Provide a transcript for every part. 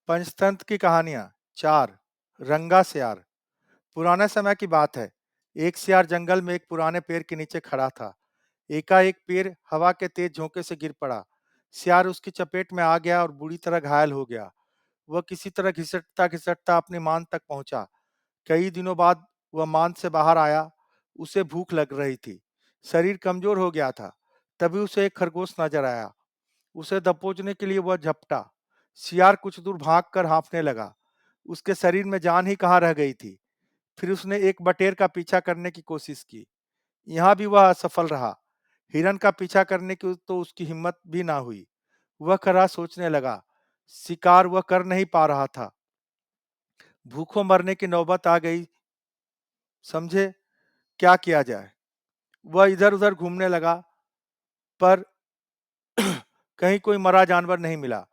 पंचतंत्र की कहानियां। 4। रंगा सियार। पुराने समय की बात है। एक सियार जंगल में एक पुराने पेड़ के नीचे खड़ा था। एकाएक पेड़ हवा के तेज झोंके से गिर पड़ा। सियार उसकी चपेट में आ गया और बुरी तरह घायल हो गया। वह किसी तरह घिसटता घिसटता अपनी मान तक पहुंचा। कई दिनों बाद वह मान से बाहर आया। उसे भूख लग रही थी। शरीर कमजोर हो गया था। तभी उसे एक खरगोश नजर आया। उसे दबोचने के लिए वह झपटा। सियार कुछ दूर भागकर हाँफने लगा। उसके शरीर में जान ही कहाँ रह गई थी। फिर उसने एक बटेर का पीछा करने की कोशिश की। यहाँ भी वह असफल रहा। हिरन का पीछा करने की तो उसकी हिम्मत भी ना हुई। वह खरा सोचने लगा। शिकार वह कर नहीं पा रहा था। भूखों मरने की नौबत आ गई। समझे क्या किया जाए। वह इधर उधर घूमने लगा, पर कहीं कोई मरा जानवर नहीं मिला।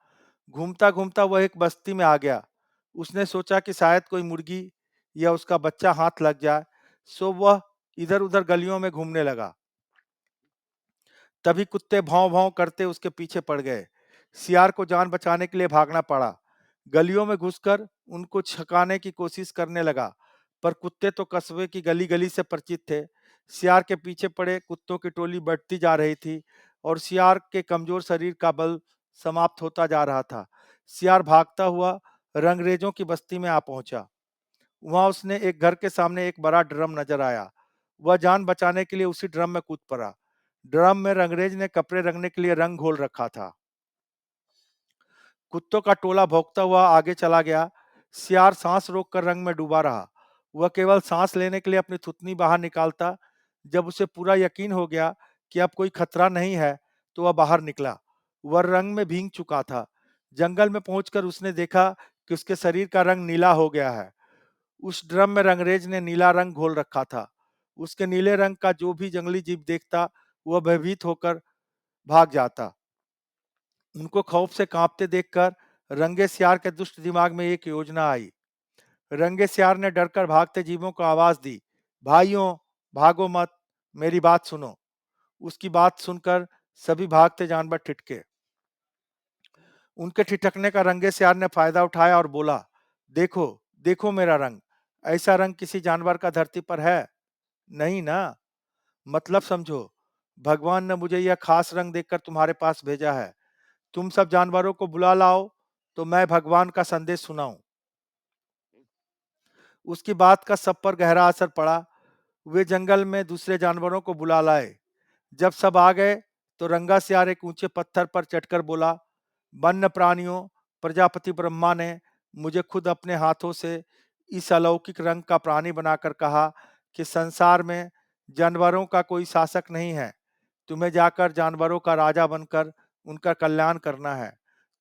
घूमता घूमता वह एक बस्ती में आ गया। उसने सोचा कि शायद कोई मुर्गी या उसका बच्चा हाथ लग जाए। सो वह इधर उधर गलियों में घूमने लगा। तभी कुत्ते भौं भौं करते उसके पीछे पड़ गए। सियार को जान बचाने के लिए भागना पड़ा। गलियों में घुसकर उनको छकाने की कोशिश करने लगा, पर कुत्ते तो कस्बे की गली गली से परिचित थे। सियार के पीछे पड़े कुत्तों की टोली बढ़ती जा रही थी और सियार के कमजोर शरीर का बल समाप्त होता जा रहा था। सियार भागता हुआ रंगरेजों की बस्ती में आ पहुंचा। वहां उसने एक घर के सामने एक बड़ा ड्रम नजर आया। वह जान बचाने के लिए उसी ड्रम में कूद पड़ा। ड्रम में रंगरेज ने कपड़े रंगने के लिए रंग घोल रखा था। कुत्तों का टोला भौंकता हुआ आगे चला गया। सियार सांस रोककर रंग में डूबा रहा। वह केवल सांस लेने के लिए अपनी थुतनी बाहर निकालता। जब उसे पूरा यकीन हो गया कि अब कोई खतरा नहीं है, तो वह बाहर निकला। वह रंग में भीग चुका था। जंगल में पहुंचकर उसने देखा कि उसके शरीर का रंग नीला हो गया है। उस ड्रम में रंगरेज ने नीला रंग घोल रखा था। उसके नीले रंग का जो भी जंगली जीव देखता, वह भयभीत होकर भाग जाता। उनको खौफ से कांपते देखकर रंगे सियार के दुष्ट दिमाग में एक योजना आई। रंगे सियार ने डरकर भागते जीवों को आवाज दी, भाइयों, भागो मत, मेरी बात सुनो। उसकी बात सुनकर सभी भागते जानवर ठिठके। उनके ठिठकने का रंगे सियार ने फायदा उठाया और बोला, देखो, देखो मेरा रंग। ऐसा रंग किसी जानवर का धरती पर है नहीं ना। मतलब समझो, भगवान ने मुझे यह खास रंग देकर तुम्हारे पास भेजा है। तुम सब जानवरों को बुला लाओ, तो मैं भगवान का संदेश सुनाऊं। उसकी बात का सब पर गहरा असर पड़ा। वे जंगल में दूसरे जानवरों को बुला लाए। जब सब आ गए, तो रंगा सियार एक ऊंचे पत्थर पर चढ़कर बोला, वन्य प्राणियों, प्रजापति ब्रह्मा ने मुझे खुद अपने हाथों से इस अलौकिक रंग का प्राणी बनाकर कहा कि संसार में जानवरों का कोई शासक नहीं है। तुम्हें जाकर जानवरों का राजा बनकर उनका कल्याण करना है।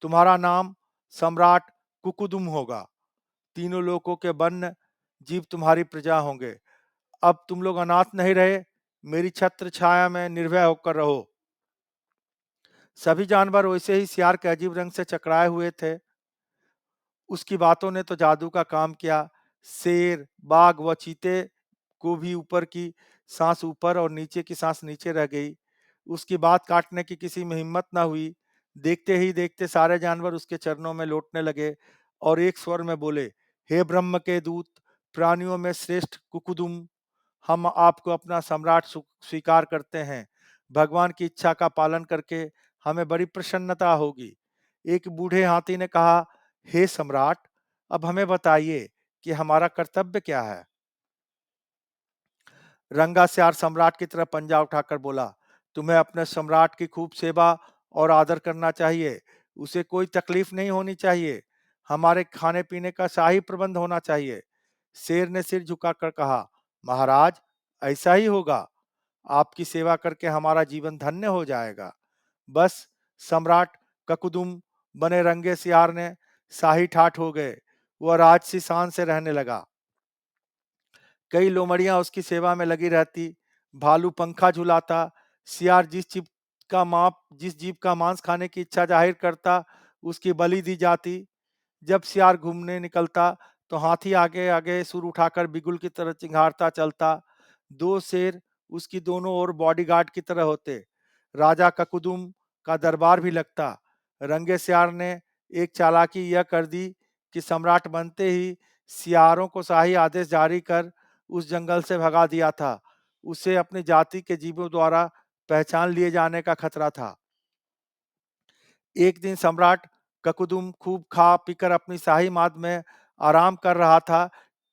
तुम्हारा नाम सम्राट कुकुदुम होगा। तीनों लोकों के वन्य जीव तुम्हारी प्रजा होंगे। अब तुम लोग अनाथ नहीं रहे। मेरी छत्र छाया में निर्भय होकर रहो। सभी जानवर वैसे ही सियार के अजीब रंग से चकराए हुए थे। उसकी बातों ने तो जादू का काम किया। शेर, बाघ व चीते को भी ऊपर की सांस ऊपर और नीचे की सांस नीचे रह गई। उसकी बात काटने की किसी में हिम्मत ना हुई। देखते ही देखते सारे जानवर उसके चरणों में लौटने लगे और एक स्वर में बोले, हे ब्रह्म के दूत, प्राणियों में श्रेष्ठ कुकुदुम, हम आपको अपना सम्राट स्वीकार करते हैं। भगवान की इच्छा का पालन करके हमें बड़ी प्रसन्नता होगी। एक बूढ़े हाथी ने कहा, हे सम्राट, अब हमें बताइए कि हमारा कर्तव्य क्या है। रंगास्यार सम्राट की तरफ पंजा उठाकर बोला, तुम्हें अपने सम्राट की खूब सेवा और आदर करना चाहिए। उसे कोई तकलीफ नहीं होनी चाहिए। हमारे खाने पीने का शाही प्रबंध होना चाहिए। शेर ने सिर झुकाकर कहा, महाराज, ऐसा ही होगा। आपकी सेवा करके हमारा जीवन धन्य हो जाएगा। बस सम्राट ककुदुम बने रंगे सियार ने शाही ठाठ हो गए। वह राजसी शान से रहने लगा। कई लोमड़ियां उसकी सेवा में लगी रहती। भालू पंखा झुलाता। सियार जिस जीव का मांस खाने की इच्छा जाहिर करता, उसकी बलि दी जाती। जब सियार घूमने निकलता, तो हाथी आगे आगे सुर उठाकर बिगुल की तरह चिंघाड़ता चलता। दो शेर उसकी दोनों ओर बॉडीगार्ड की तरह होते। राजा ककुदुम का दरबार भी लगता। रंगे सियार ने एक चालाकी यह कर दी कि सम्राट बनते ही सियारों को शाही आदेश जारी कर उस जंगल से भगा दिया था। उसे अपनी जाति के जीवों द्वारा पहचान लिए जाने का खतरा था। एक दिन सम्राट ककुदुम खूब खा पीकर अपनी शाही माद में आराम कर रहा था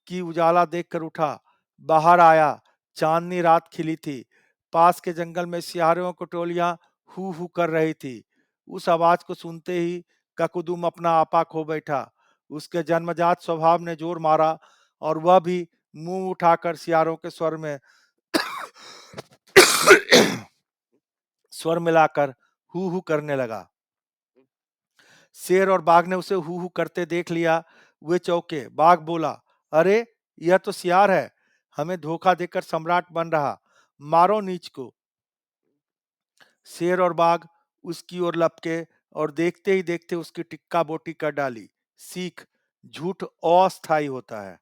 कि उजाला देखकर उठा। बाहर आया, चांदनी रात खिली थी। पास के जंगल में सियारों की टोलियां हू हू कर रही थी। उस आवाज को सुनते ही ककुदुम अपना आपा खो बैठा। उसके जन्मजात स्वभाव ने जोर मारा और वह भी मुंह उठाकर सियारों के स्वर में स्वर मिलाकर हू हू करने लगा। शेर और बाघ ने उसे हू हू करते देख लिया। वे चौंके। बाघ बोला, अरे यह तो सियार है, हमें धोखा देकर सम्राट बन रहा, मारो नीच को। शेर और बाघ उसकी ओर लपके और देखते ही देखते उसकी टिक्का बोटी कर डाली। सीख, झूठ अस्थायी होता है।